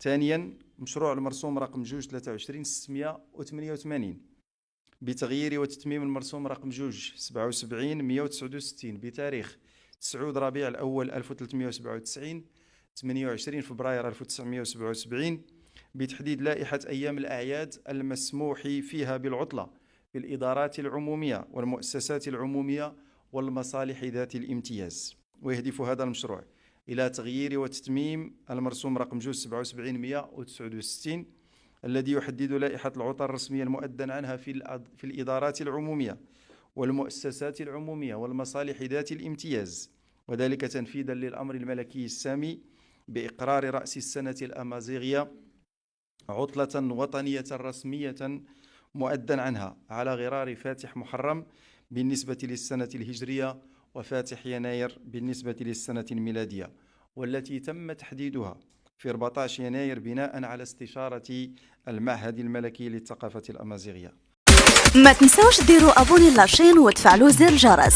ثانيا مشروع المرسوم رقم 2/23/688 بتغيير وتتميم المرسوم رقم 2/77/169 بتاريخ 9 ربيع الأول 1397 28 فبراير 1977 بتحديد لائحة أيام الأعياد المسموح فيها بالعطلة في الإدارات العمومية والمؤسسات العمومية والمصالح ذات الامتياز. ويهدف هذا المشروع إلى تغيير وتتميم المرسوم رقم 2/77/169 الذي يحدد لائحة العطل الرسمية المؤذن عنها في الإدارات العمومية والمؤسسات العمومية والمصالح ذات الامتياز، وذلك تنفيذا للأمر الملكي السامي بإقرار رأس السنة الأمازيغية عطلة وطنية رسمية مؤذن عنها على غرار فاتح محرم بالنسبة للسنة الهجرية وفاتح يناير بالنسبة للسنة الميلادية، والتي تم تحديدها في 14 يناير بناء على استشارة المعهد الملكي للثقافة الأمازيغية. ما تنسوش ديروا ابوني لاشين وتفعلوا زر الجرس.